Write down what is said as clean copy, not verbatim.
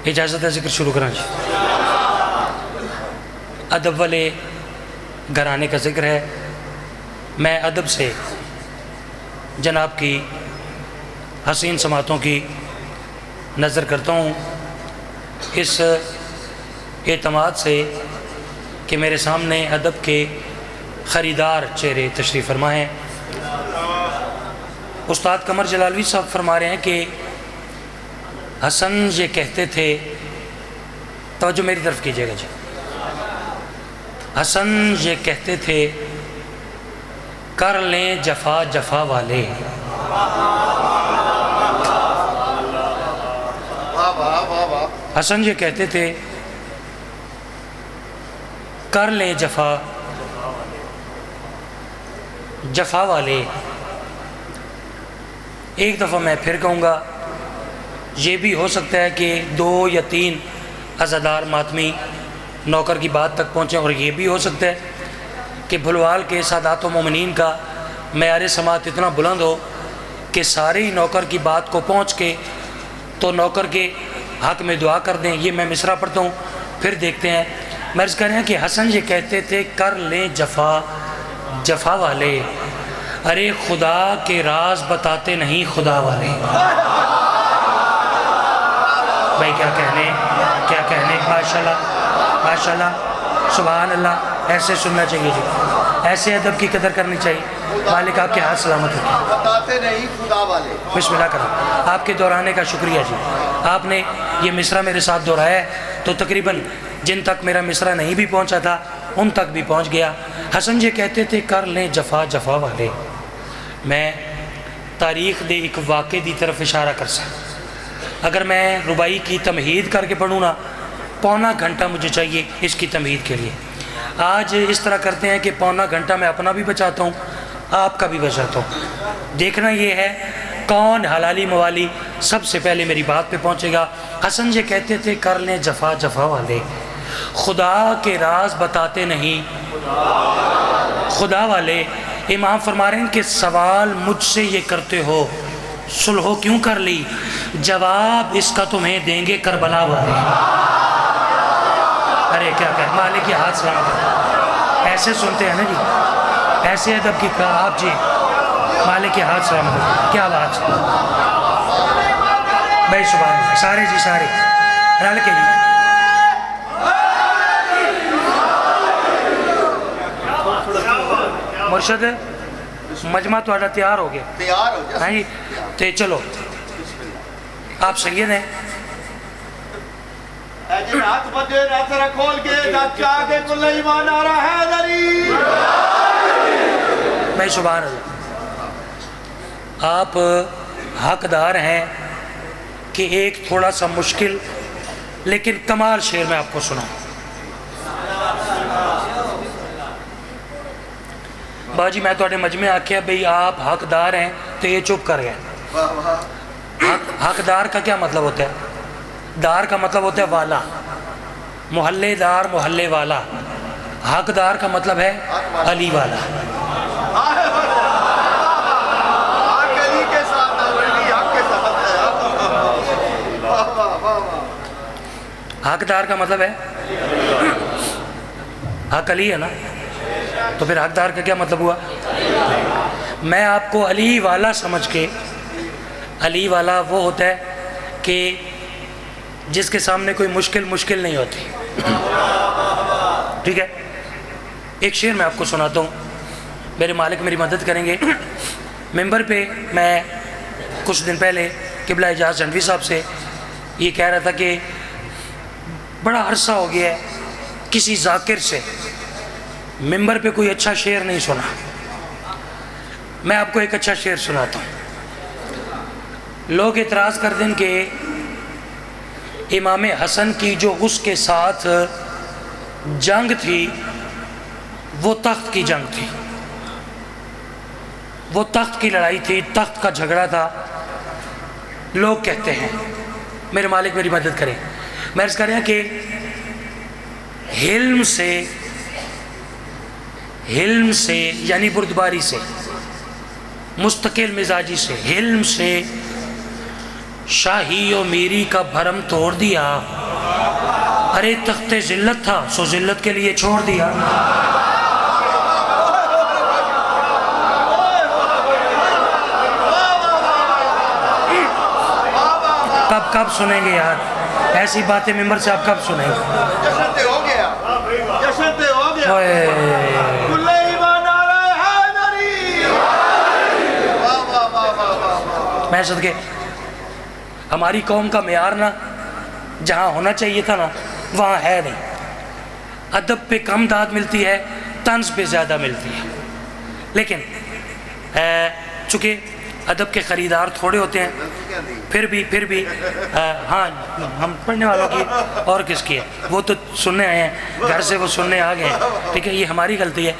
اجازت ہے ذکر شروع کرنا جی۔ ادب والے گھرانے کا ذکر ہے۔ میں ادب سے جناب کی حسین سماعتوں کی نظر کرتا ہوں، اس اعتماد سے کہ میرے سامنے ادب کے خریدار چہرے تشریف فرما ہیں۔ استاد قمر جلالوی صاحب فرما رہے ہیں کہ حسن یہ کہتے تھے، توجہ میری طرف کیجئے گا جی، حسن یہ کہتے تھے کر لیں جفا جفا والے، حسن یہ کہتے تھے کر لیں جفا جفا والے۔ ایک دفعہ میں پھر کہوں گا، یہ بھی ہو سکتا ہے کہ 2 یا 3 عزادار ماتمی نوکر کی بات تک پہنچیں، اور یہ بھی ہو سکتا ہے کہ بھلوال کے سادات و مومنین کا معیار سماعت اتنا بلند ہو کہ سارے ہی نوکر کی بات کو پہنچ کے تو نوکر کے حق میں دعا کر دیں۔ یہ میں مصرع پڑھتا ہوں، پھر دیکھتے ہیں۔ میں عرض کر رہے ہیں کہ حسن یہ کہتے تھے کر لیں جفا جفا والے، ارے خدا کے راز بتاتے نہیں خدا والے۔ بھائی کیا کہنے، ماشاءاللہ سبحان اللہ، ایسے سننا چاہیے جی، ایسے ادب کی قدر کرنی چاہیے۔ مالک آپ کے ہاتھ سلامت رکھیں۔ بتاتے نہیں خدا والے۔ بسم اللہ کریں۔ آپ کے دہرانے کا شکریہ جی، آپ نے یہ مصرع میرے ساتھ دہرایا ہے تو تقریباً جن تک میرا مصرع نہیں بھی پہنچا تھا ان تک بھی پہنچ گیا۔ حسن یہ کہتے تھے کر لیں جفا جفا والے۔ میں تاریخ دے ایک واقعے دی طرف اشارہ کر سکتا، اگر میں ربائی کی تمہید کر کے پڑھوں نا، پونا گھنٹہ مجھے چاہیے اس کی تمہید کے لیے۔ آج اس طرح کرتے ہیں کہ پونا گھنٹہ میں اپنا بھی بچاتا ہوں، آپ کا بھی بچاتا ہوں۔ دیکھنا یہ ہے کون حلالی موالی سب سے پہلے میری بات پہ پہنچے گا۔ حسن یہ کہتے تھے کر لیں جفا جفا والے، خدا کے راز بتاتے نہیں خدا والے۔ امام فرما رہے ہیں کہ سوال مجھ سے یہ کرتے ہو صلح کیوں کر لی، جواب اس کا تمہیں دیں گے کربلا والے۔ ارے کیا مالک یہ ہاتھ سلامت، ایسے سنتے ہیں نا جی، ایسے ادب کی آپ جی، مالک یہ ہاتھ سلامت، کیا بات بھائی، سبحان اللہ، سارے جی سارے رل کے جی۔ مرشد مجمع تہاڈا تیار ہو گیا، تیار ہو جا۔ ہاں جی، تے چلو آپ سید ہیں۔ اے جن ہاتھ بدے ناصرہ کھول کے داد چاہ کے کل ایمان آ رہا ہے دری۔ میں سبحان اللہ، آپ حقدار ہیں کہ ایک تھوڑا سا مشکل لیکن کمال شعر میں آپ کو سناؤں۔ باجی میں تو مجمع آکھیا بھئی آپ حقدار ہیں تو یہ چپ کر گئے۔ حقدار کا کیا مطلب ہوتا ہے؟ دار کا مطلب ہوتا ہے والا، محلے دار محلے والا۔ حقدار کا مطلب ہے علی والا۔ علی کے ساتھ علی حق کے ساتھ۔ حقدار کا مطلب ہے حق علی ہے نا، تو پھر حقدار کا کیا مطلب ہوا؟ میں آپ کو علی والا سمجھ کے، علی والا وہ ہوتا ہے کہ جس کے سامنے کوئی مشکل نہیں ہوتی، ٹھیک ہے۔ ایک شعر میں آپ کو سناتا ہوں، میرے مالک میری مدد کریں گے۔ ممبر پہ میں کچھ دن پہلے قبلہ اجاز جنوی صاحب سے یہ کہہ رہا تھا کہ بڑا عرصہ ہو گیا ہے کسی ذاکر سے ممبر پہ کوئی اچھا شعر نہیں سنا۔ میں آپ کو ایک اچھا شعر سناتا ہوں۔ لوگ اعتراض کر دیں کہ امام حسن کی جو اس کے ساتھ جنگ تھی وہ تخت کی جنگ تھی، وہ تخت کی لڑائی تھی، تخت کا جھگڑا تھا۔ لوگ کہتے ہیں، میرے مالک میری مدد کریں، میں عرض کر رہا ہوں کہ حلم سے یعنی بردباری سے، مستقل مزاجی سے، حلم سے شاہی و میری کا بھرم توڑ دیا، ارے تخت ذلت تھا سو ذلت کے لیے چھوڑ دیا۔ کب سنیں گے یار ایسی باتیں ممبر سے؟ آپ کب سنیں گے؟ جشن تے ہو گیا، جشن تے ہو گیا، کل ایمان آ رہا ہے حیدری۔ واہ واہ واہ واہ واہ۔ میں صدقے ہماری قوم کا معیار نا جہاں ہونا چاہیے تھا نا وہاں ہے نہیں، ادب پہ کم داد ملتی ہے، طنز پہ زیادہ ملتی ہے۔ لیکن چونکہ ادب کے خریدار تھوڑے ہوتے ہیں، پھر بھی ہاں ہم پڑھنے والوں کی اور کس کی ہے، وہ تو سننے آئے ہیں گھر سے، وہ سننے آ گئے ہیں، ٹھیک ہے، یہ ہماری غلطی ہے۔